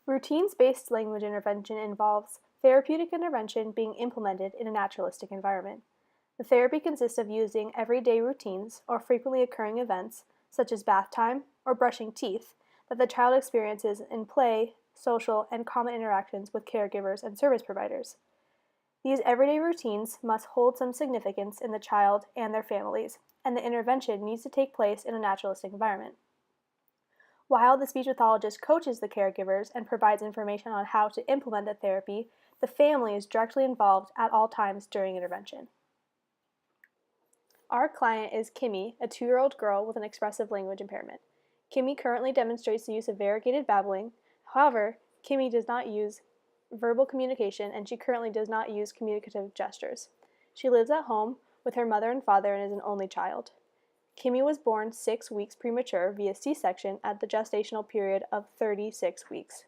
Routines-based language intervention involves therapeutic intervention being implemented in a naturalistic environment. The therapy consists of using everyday routines or frequently occurring events, such as bath time or brushing teeth, that the child experiences in play, social, and common interactions with caregivers and service providers. These everyday routines must hold some significance in the child and their families, and the intervention needs to take place in a naturalistic environment. While the speech pathologist coaches the caregivers and provides information on how to implement the therapy, the family is directly involved at all times during intervention. Our client is Kimmy, a 2-year-old girl with an expressive language impairment. Kimmy currently demonstrates the use of variegated babbling. However, Kimmy does not use verbal communication and she currently does not use communicative gestures. She lives at home with her mother and father and is an only child. Kimmy was born 6 weeks premature via C-section at the gestational period of 36 weeks.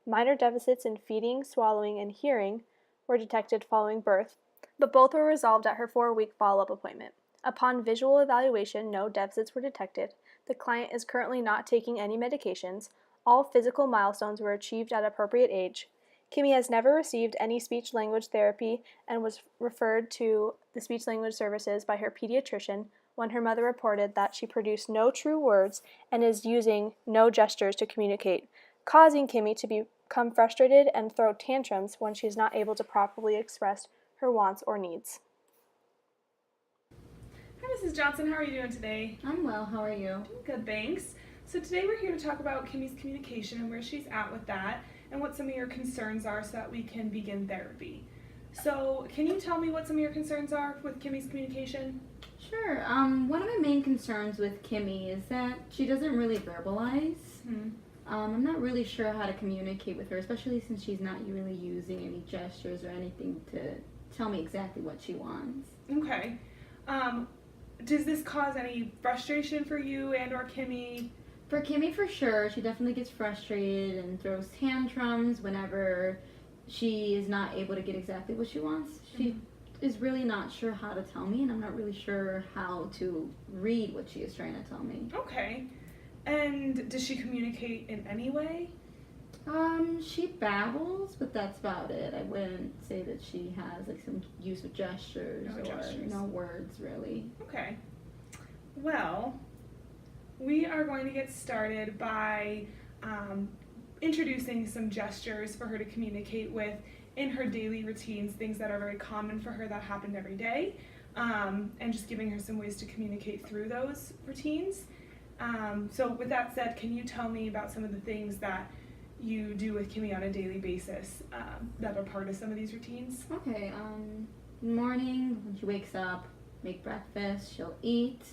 Minor deficits in feeding, swallowing, and hearing were detected following birth, but both were resolved at her 4-week follow-up appointment. Upon visual evaluation, no deficits were detected. The client is currently not taking any medications. All physical milestones were achieved at appropriate age. Kimmy has never received any speech-language therapy and was referred to the speech-language services by her pediatrician when her mother reported that she produced no true words and is using no gestures to communicate, causing Kimmy to become frustrated and throw tantrums when she is not able to properly express her wants or needs. Hi, Mrs. Johnson. How are you doing today? I'm well. How are you? Good, thanks. So today we're here to talk about Kimmy's communication and where she's at with that and what some of your concerns are so that we can begin therapy. So can you tell me what some of your concerns are with Kimmy's communication? Sure. One of my main concerns with Kimmy is that she doesn't really verbalize. I'm not really sure how to communicate with her, especially since she's not really using any gestures or anything to tell me exactly what she wants. Okay. Does this cause any frustration for you and or Kimmy? For Kimmy, for sure. She definitely gets frustrated and throws tantrums whenever she is not able to get exactly what she wants. She is really not sure how to tell me, and I'm not really sure how to read what she is trying to tell me. Okay. And does she communicate in any way? She babbles, but that's about it. I wouldn't say that she has like some use of gestures no words really. Okay. Well, we are going to get started by introducing some gestures for her to communicate with in her daily routines, things that are very common for her that happen every day, and just giving her some ways to communicate through those routines. So with that said, can you tell me about some of the things that you do with Kimmy on a daily basis that are part of some of these routines? Okay, in the morning when she wakes up, make breakfast, she'll eat,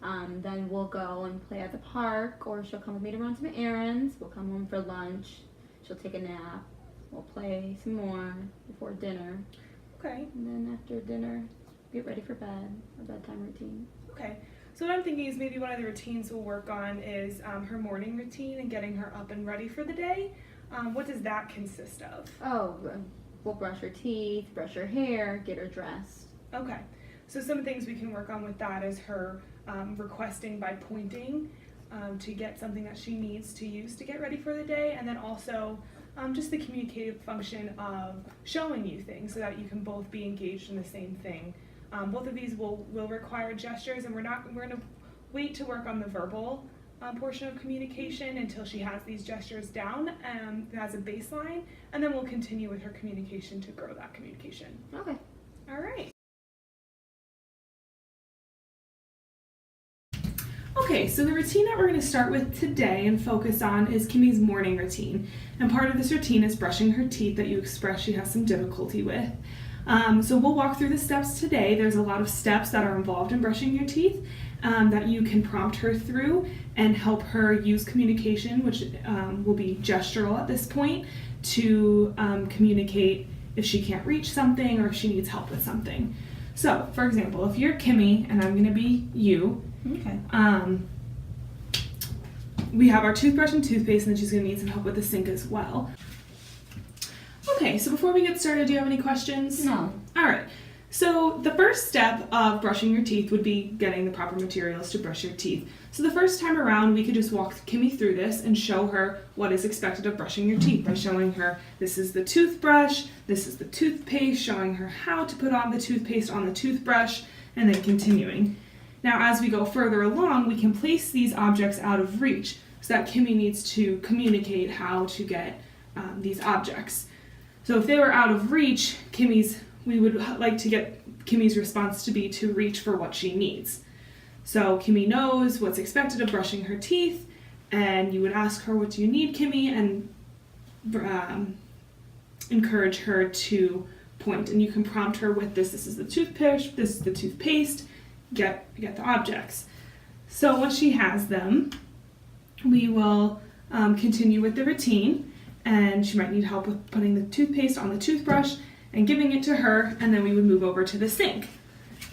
then we'll go and play at the park, or she'll come with me to run some errands, we'll come home for lunch, she'll take a nap, we'll play some more before dinner. Okay. And then after dinner, get ready for bed, our bedtime routine. Okay. So what I'm thinking is maybe one of the routines we'll work on is her morning routine and getting her up and ready for the day. What does that consist of? Oh, we'll brush her teeth, brush her hair, get her dressed. Okay. So some of the things we can work on with that is her requesting by pointing to get something that she needs to use to get ready for the day, and then also just the communicative function of showing you things so that you can both be engaged in the same thing. Both of these will require gestures, and we're going to wait to work on the verbal portion of communication until she has these gestures down as a baseline, and then we'll continue with her communication to grow that communication. Okay. All right. Okay, so the routine that we're going to start with today and focus on is Kimmy's morning routine. And part of this routine is brushing her teeth that you express she has some difficulty with. So we'll walk through the steps today. There's a lot of steps that are involved in brushing your teeth that you can prompt her through and help her use communication, which will be gestural at this point, to communicate if she can't reach something or if she needs help with something. So, for example, if you're Kimmy and I'm going to be you, okay. We have our toothbrush and toothpaste, and then she's going to need some help with the sink as well. Okay, so before we get started, do you have any questions? No. All right. So the first step of brushing your teeth would be getting the proper materials to brush your teeth. So the first time around, we could just walk Kimmy through this and show her what is expected of brushing your teeth by showing her this is the toothbrush, this is the toothpaste, showing her how to put on the toothpaste on the toothbrush, and then continuing. Now, as we go further along, we can place these objects out of reach so that Kimmy needs to communicate how to get these objects. So if they were out of reach, we would like to get Kimmy's response to be to reach for what she needs. So Kimmy knows what's expected of brushing her teeth, and you would ask her, what do you need, Kimmy? And encourage her to point. And you can prompt her with this is the toothpaste, this is the toothpaste, get the objects. So once she has them, we will continue with the routine, and she might need help with putting the toothpaste on the toothbrush and giving it to her, and then we would move over to the sink.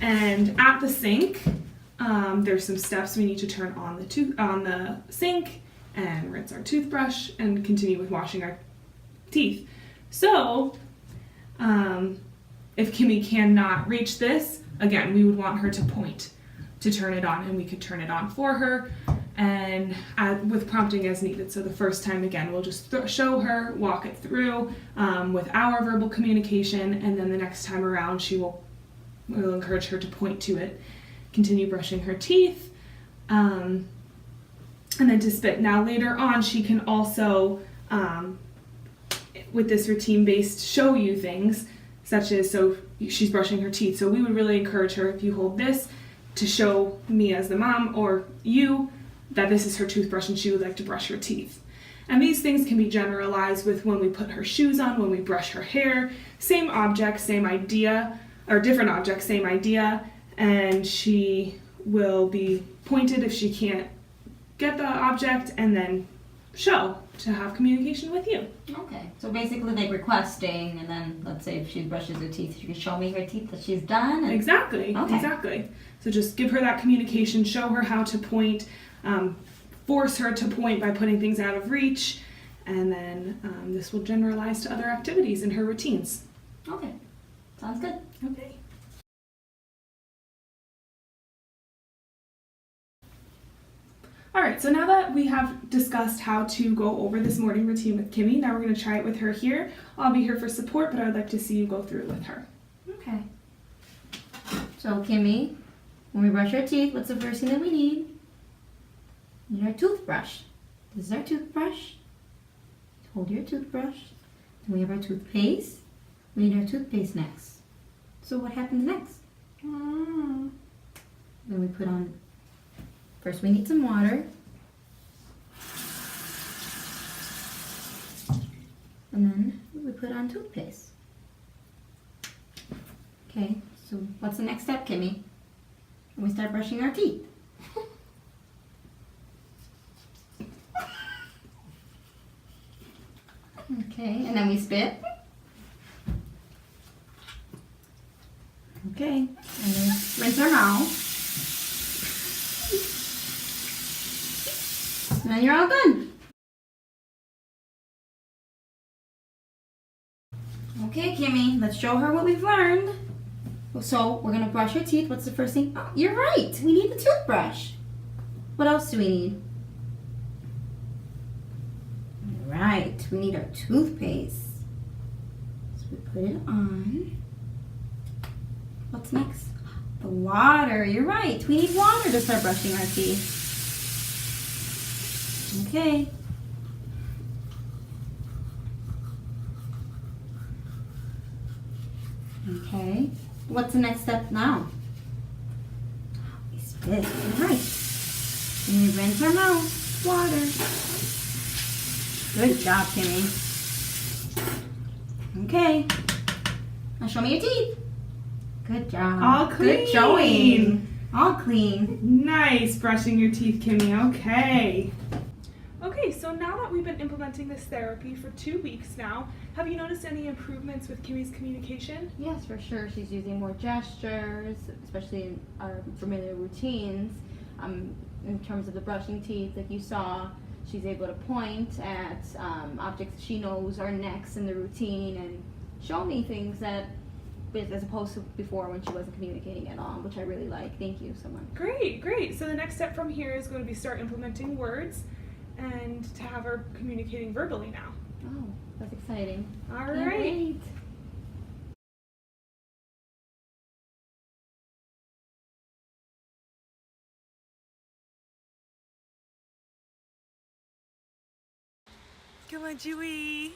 And at the sink, there's some steps we need to turn on the sink and rinse our toothbrush and continue with washing our teeth. So, if Kimmy cannot reach this, again, we would want her to point to turn it on, and we could turn it on for her, and with prompting as needed. So the first time, again, we'll just show her, walk it through with our verbal communication, and then the next time around, we'll encourage her to point to it, continue brushing her teeth, and then to spit. Now later on, she can also, with this routine-based, show you things, such as, so she's brushing her teeth. So we would really encourage her, if you hold this, to show me as the mom or you that this is her toothbrush and she would like to brush her teeth. And these things can be generalized with when we put her shoes on, when we brush her hair, same object, same idea, or different object, same idea, and she will be pointed if she can't get the object, and then show to have communication with you. Okay, so basically like requesting, and then let's say if she brushes her teeth, she can show me her teeth that she's done. And... Exactly, okay. Exactly. So just give her that communication, show her how to point, force her to point by putting things out of reach, and then this will generalize to other activities in her routines. Okay, sounds good. Okay. All right, so now that we have discussed how to go over this morning routine with Kimmy, now we're going to try it with her here. I'll be here for support, but I'd like to see you go through it with her. Okay. So Kimmy, when we brush our teeth, what's the first thing that we need? We need our toothbrush. This is our toothbrush. Hold your toothbrush. Then we have our toothpaste. We need our toothpaste next. So what happens next? Then we put on, first we need some water. And then we put on toothpaste. Okay, so what's the next step, Kimmy? When we start brushing our teeth. Okay, and then we spit. Okay, and then rinse our mouth. And then you're all done. Okay, Kimmy, let's show her what we've learned. So we're gonna brush our teeth. What's the first thing? Oh, you're right. We need the toothbrush. What else do we need? All right, we need our toothpaste. So we put it on. What's next? The water. You're right. We need water to start brushing our teeth. Okay. Okay. What's the next step now? We spit. All right. And we rinse our mouth. Water. Good job, Kimmy. Okay. Now show me your teeth. Good job. All clean. Good showing. All clean. Nice brushing your teeth, Kimmy. Okay. Okay, so now that we've been implementing this therapy for 2 weeks now, have you noticed any improvements with Kimmy's communication? Yes, for sure. She's using more gestures, especially in our familiar routines. In terms of the brushing teeth, like you saw, she's able to point at objects she knows are next in the routine and show me things that as opposed to before when she wasn't communicating at all, which I really like. Thank you so much. Great, great. So the next step from here is going to be start implementing words and to have her communicating verbally now. Oh, that's exciting. All Can't right. wait. Come on, Chewy.